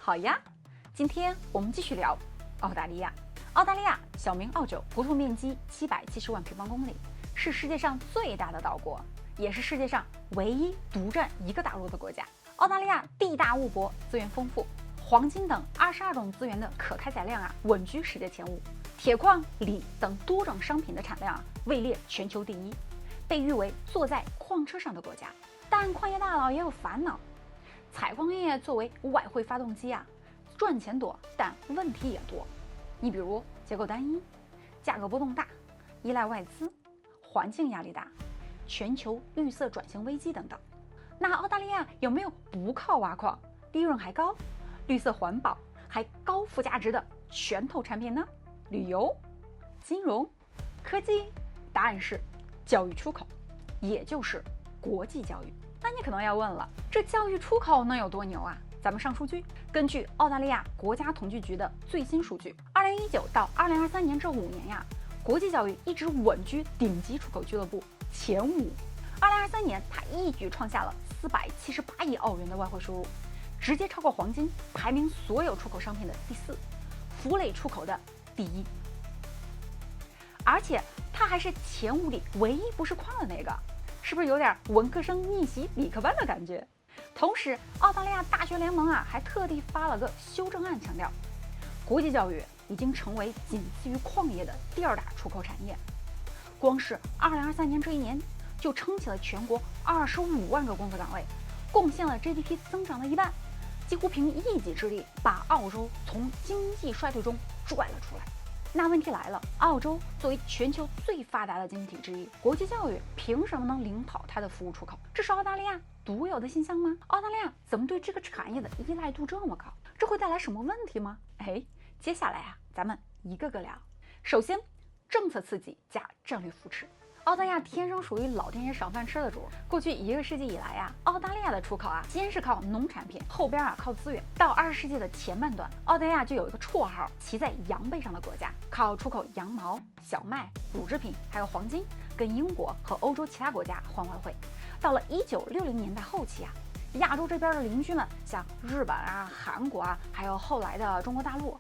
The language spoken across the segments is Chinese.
好呀，今天我们继续聊澳大利亚。澳大利亚小名澳洲，国土面积770万平方公里，是世界上最大的岛国，也是世界上唯一独占一个大陆的国家。澳大利亚地大物博，资源丰富，黄金等22种资源的可开采量稳居世界前5，铁矿、锂等多种商品的产量位列全球第1，被誉为坐在矿车上的国家。但矿业大佬也有烦恼，采矿业作为外汇发动机赚钱多，但问题也多。你比如结构单一、价格波动大、依赖外资、环境压力大、全球绿色转型危机等等。那澳大利亚有没有不靠挖矿、利润还高、绿色环保还高附加值的拳头产品呢？旅游、金融、科技？答案是教育出口，也就是国际教育。那你可能要问了，这教育出口能有多牛啊？咱们上数据，根据澳大利亚国家统计局的最新数据，2019到2023年这5年国际教育一直稳居顶级出口俱乐部前5。2023年，它一举创下了478亿澳元的外汇收入，直接超过黄金，排名所有出口商品的第4，服务类出口的第1。而且它还是前5里唯一不是矿的那个，是不是有点文科生逆袭理科班的感觉？同时，澳大利亚大学联盟还特地发了个修正案，强调国际教育已经成为仅次于矿业的第2大出口产业。光是2023年这1年，就撑起了全国25万个工作岗位，贡献了 GDP 增长的1半，几乎凭一己之力把澳洲从经济衰退中拽了出来。那问题来了，澳洲作为全球最发达的经济体之一，国际教育凭什么能领跑它的服务出口？这是澳大利亚独有的现象吗？澳大利亚怎么对这个产业的依赖度这么高？这会带来什么问题吗？接下来咱们一个个聊。首先，政策刺激加战略扶持。澳大利亚天生属于老天爷赏饭吃的主。过去1个世纪以来澳大利亚的出口先是靠农产品，后边靠资源。到20世纪的前半段，澳大利亚就有一个绰号“骑在羊背上的国家”，靠出口羊毛、小麦、乳制品，还有黄金，跟英国和欧洲其他国家换外汇。到了1960年代后期亚洲这边的邻居们，像日本韩国还有后来的中国大陆，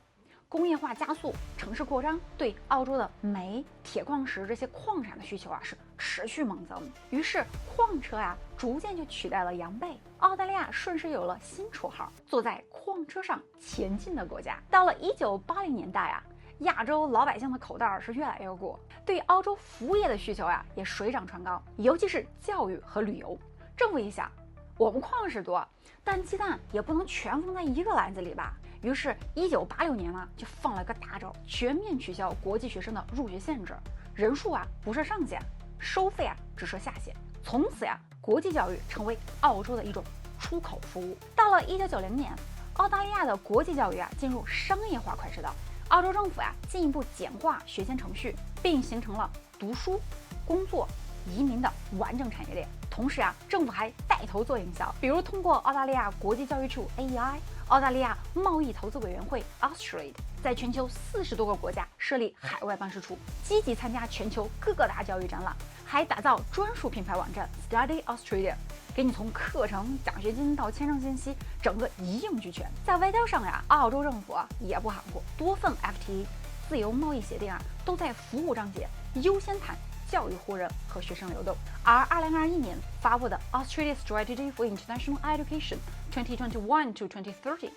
工业化加速，城市扩张，对澳洲的煤、铁矿石这些矿产的需求是持续猛增。于是矿车逐渐就取代了羊背，澳大利亚顺势有了新绰号“坐在矿车上前进的国家”。到了1980年代亚洲老百姓的口袋是越来越鼓，对澳洲服务业的需求也水涨船高，尤其是教育和旅游。政府一想，我们矿是多，但鸡蛋也不能全放在一个篮子里吧。于是1986年就放了个大招，全面取消国际学生的入学限制，人数不设上限，收费只设下限。从此国际教育成为澳洲的一种出口服务。到了1990年，澳大利亚的国际教育进入商业化快车道，澳洲政府进一步简化学签程序，并形成了读书、工作、移民的完整产业链。同时政府还带头做营销，比如通过澳大利亚国际教育处 AEI、澳大利亚贸易投资委员会 Austrade， 在全球40多个国家设立海外办事处，积极参加全球各个大教育展览，还打造专属品牌网站 Study Australia， 给你从课程、奖学金到签证信息，整个一应俱全。在外交上澳洲政府也不含糊，多份 FTA 自由贸易协定都在服务章节优先谈教育互认和学生流动。而2021年发布的 Australia Strategy for International Education 2021 to 2030，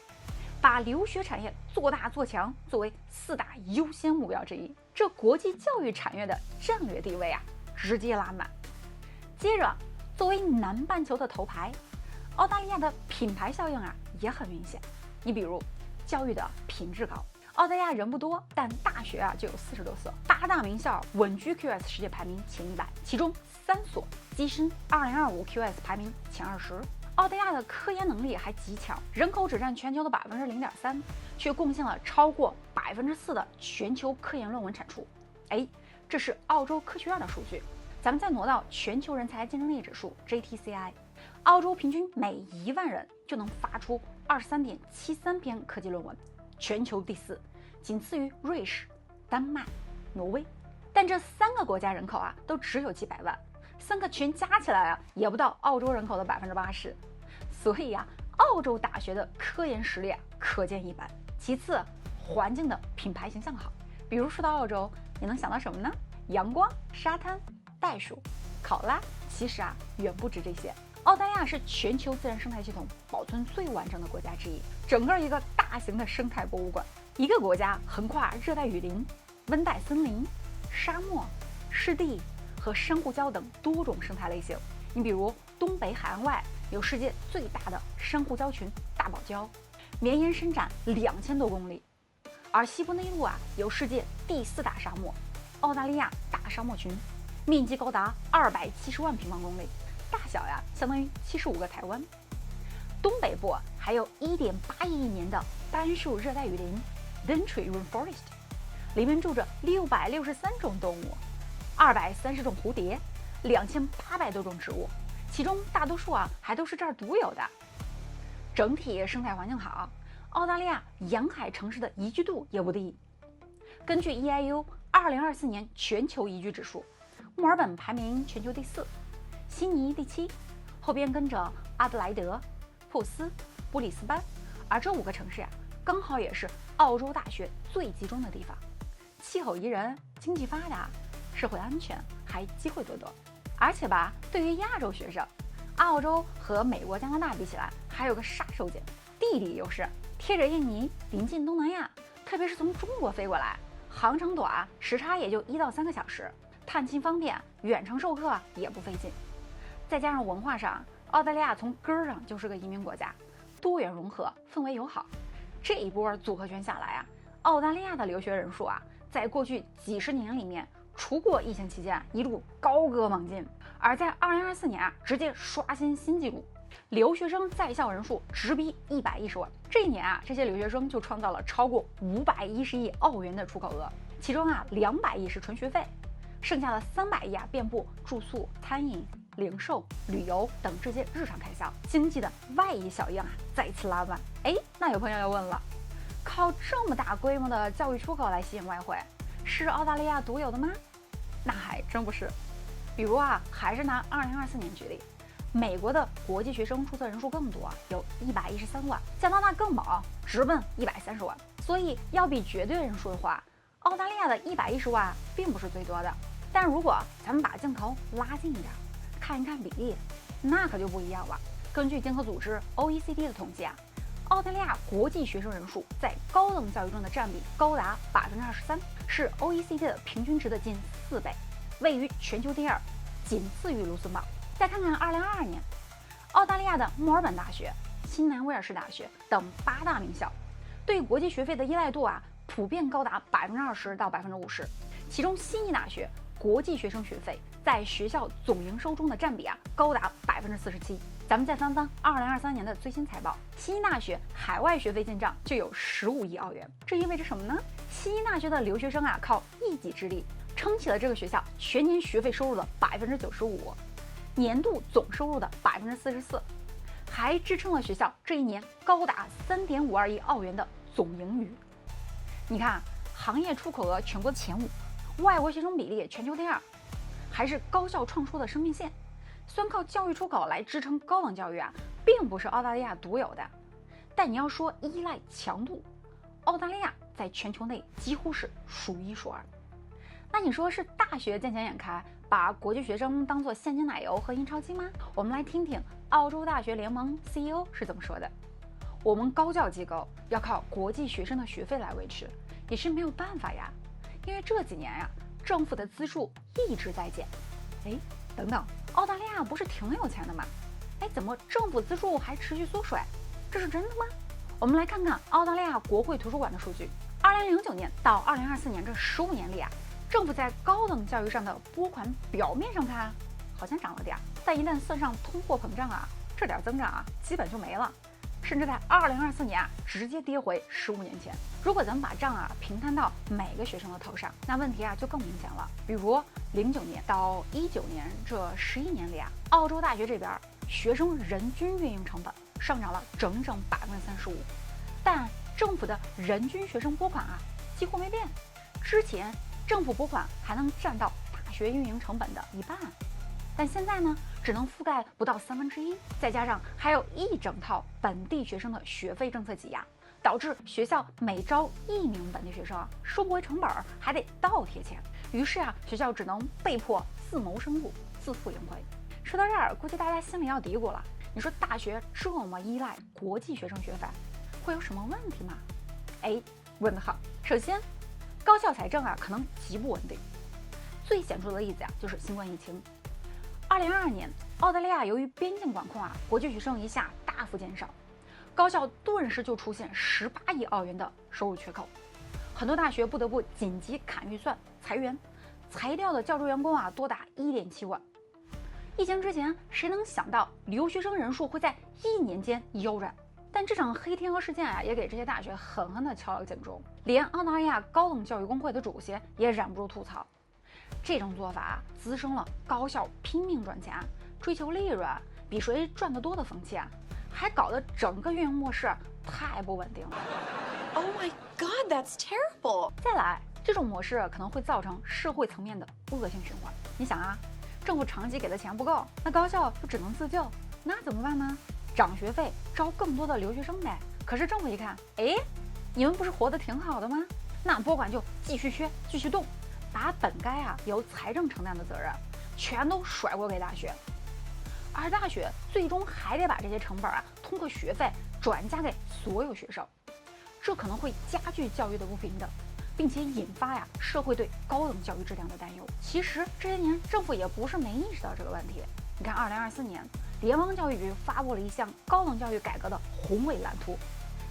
把留学产业做大做强作为4大优先目标之一，这国际教育产业的战略地位直接拉满。接着，作为南半球的头牌，澳大利亚的品牌效应也很明显。你比如教育的品质高，澳大利亚人不多，但大学就有40多所，8大名校稳居 QS 世界排名前100，其中3所跻身2025 QS 排名前20。澳大利亚的科研能力还极强，人口只占全球的0.3%，却贡献了超过4%的全球科研论文产出。这是澳洲科学院的数据。咱们再挪到全球人才竞争力指数 JTCI， 澳洲平均每1万人就能发出23.73篇科技论文，全球第4，仅次于瑞士、丹麦、挪威。但这3个国家人口都只有几百万，3个全加起来也不到澳洲人口的80%。所以澳洲大学的科研实力可见一斑。其次，环境的品牌形象好。比如说到澳洲，你能想到什么呢？阳光、沙滩、袋鼠、考拉。其实远不止这些。澳大利亚是全球自然生态系统保存最完整的国家之一，整个一个大型的生态博物馆。一个国家横跨热带雨林、温带森林、沙漠、湿地和珊瑚礁等多种生态类型。你比如东北海岸外有世界最大的珊瑚礁群大堡礁，绵延伸展2000多公里，而西部内陆有世界第4大沙漠——澳大利亚大沙漠群，面积高达270万平方公里，大小相当于75个台湾。东北部还有1.8亿年的单树热带雨林 Daintree Rainforest， 里面住着663种动物，230种蝴蝶，2800多种植物，其中大多数还都是这儿独有的。整体生态环境好，澳大利亚沿海城市的宜居度也不低。根据 EIU 2024年全球宜居指数，墨尔本排名全球第4，悉尼第7，后边跟着阿德莱德、珀斯、布里斯班，而这5个城市刚好也是澳洲大学最集中的地方，气候宜人，经济发达，社会安全，还机会多多。而且对于亚洲学生，澳洲和美国、加拿大比起来，还有个杀手锏，地理优势，贴着印尼，临近东南亚，特别是从中国飞过来，航程短，时差也就1到3个小时，探亲方便，远程授课也不费劲。再加上文化上，澳大利亚从根儿上就是个移民国家，多元融合，氛围友好。这一波组合拳下来澳大利亚的留学人数在过去几十年里面，除过疫情期间一路高歌猛进，而在2024年直接刷新新纪录，留学生在校人数直逼110万。这一年这些留学生就创造了超过510亿澳元的出口额，其中200亿是纯学费，剩下的300亿遍布住宿、餐饮、零售、旅游等这些日常开销，经济的外溢效应再次拉满。那有朋友要问了，靠这么大规模的教育出口来吸引外汇，是澳大利亚独有的吗？那还真不是。比如还是拿2024年举例，美国的国际学生注册人数更多，有113万，加拿大更猛，直奔130万。所以要比绝对人数的话，澳大利亚的110万并不是最多的。但如果咱们把镜头拉近一点，看一看比例，那可就不一样了。根据经合组织 OECD 的统计澳大利亚国际学生人数在高等教育中的占比高达23%，是 OECD 的平均值的近4倍，位于全球第2，仅次于卢森堡。再看看2022年，澳大利亚的墨尔本大学、新南威尔士大学等8大名校对国际学费的依赖度普遍高达20%到50%，其中悉尼大学国际学生学费在学校总营收中的占比高达47%。咱们再翻翻2023年的最新财报，悉尼大学海外学费进账就有15亿澳元。这意味着什么呢？悉尼大学的留学生靠一己之力撑起了这个学校全年学费收入的95%，年度总收入的44%，还支撑了学校这一年高达3.52亿澳元的总盈余。你看，行业出口额全国前5，外国学生比例全球第2，还是高校创出的生命线。虽然靠教育出口来支撑高等教育并不是澳大利亚独有的，但你要说依赖强度，澳大利亚在全球内几乎是数1数2。那你说是大学见钱眼开，把国际学生当作现金奶油和印钞机吗？我们来听听澳洲大学联盟 CEO 是怎么说的。我们高教机构要靠国际学生的学费来维持，也是没有办法呀，因为这几年政府的资助一直在减。等等，澳大利亚不是挺有钱的吗？怎么政府资助还持续缩水？这是真的吗？我们来看看澳大利亚国会图书馆的数据。2009年到2024年这15年里政府在高等教育上的拨款表面上看好像涨了点，但一旦算上通货膨胀这点增长基本就没了，甚至在2024年直接跌回15年前。如果咱们把账平摊到每个学生的头上，那问题就更明显了。比如09年到19年这11年里澳洲大学这边学生人均运营成本上涨了整整35%，但政府的人均学生拨款几乎没变。之前政府拨款还能占到大学运营成本的1半。但现在呢，只能覆盖不到1/3，再加上还有一整套本地学生的学费政策挤压，导致学校每招1名本地学生收不回成本，还得倒贴钱。于是学校只能被迫自谋生路，自负盈亏。说到这儿，估计大家心里要嘀咕了：你说大学这么依赖国际学生学费，会有什么问题吗？问得好。首先，高校财政可能极不稳定。最显著的例子就是新冠疫情。2022年，澳大利亚由于边境管控国际学生一下大幅减少，高校顿时就出现18亿澳元的收入缺口，很多大学不得不紧急砍预算裁员，裁掉的教职员工多达1.7万。疫情之前，谁能想到留学生人数会在1年间腰斩？但这场黑天鹅事件也给这些大学狠狠地敲了个警钟，连澳大利亚高等教育工会的主席也忍不住吐槽。这种做法滋生了高校拼命赚钱、追求利润、比谁赚得多的风气还搞得整个运营模式太不稳定了。Oh my God, that's terrible！ 再来，这种模式可能会造成社会层面的恶性循环。你想政府长期给的钱不够，那高校就只能自救，那怎么办呢？涨学费，招更多的留学生呗。可是政府一看，你们不是活得挺好的吗？那拨款就继续削，继续动。把本该由财政承担的责任全都甩锅给大学，而大学最终还得把这些成本通过学费转嫁给所有学生，这可能会加剧教育的不平等，并且引发社会对高等教育质量的担忧。其实这些年政府也不是没意识到这个问题。你看，2024年联邦教育局发布了一项高等教育改革的宏伟蓝图，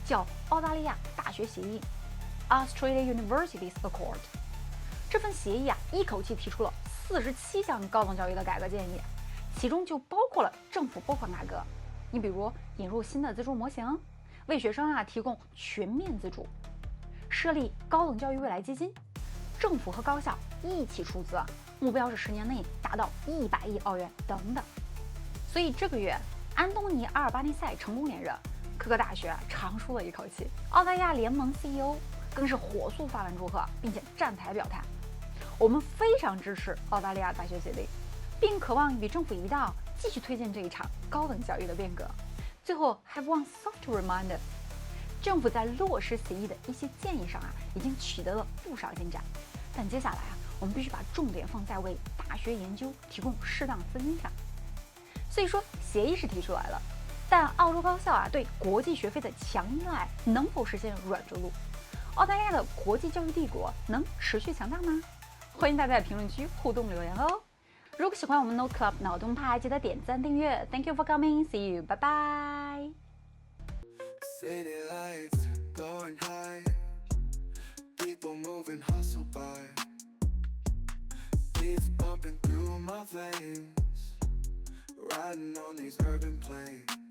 叫《澳大利亚大学协议》 （Australia Universities Accord）。这份协议一口气提出了47项高等教育的改革建议，其中就包括了政府拨款改革。你比如引入新的资助模型，为学生提供全面资助，设立高等教育未来基金，政府和高校一起出资，目标是10年内达到100亿澳元等等。所以这个月，安东尼·阿尔巴尼塞成功连任，各个大学长舒了一口气。澳大利亚联盟 CEO 更是火速发文祝贺，并且站台表态。我们非常支持澳大利亚大学协定，并渴望与政府一道继续推进这一场高等教育的变革。最后 ，have one soft reminder， 政府在落实协议的一些建议上已经取得了不少进展，但接下来我们必须把重点放在为大学研究提供适当资金上。所以说，协议是提出来了，但澳洲高校对国际学费的强依赖能否实现软着陆？澳大利亚的国际教育帝国能持续强大吗？欢迎大家在评论区互动留言哦！如果喜欢我们 Note Club 脑洞派，记得点赞订阅。Thank you for coming. See you. Bye bye. City lights going high, people moving hustle by, beats pumping through my veins, riding on these urban planes.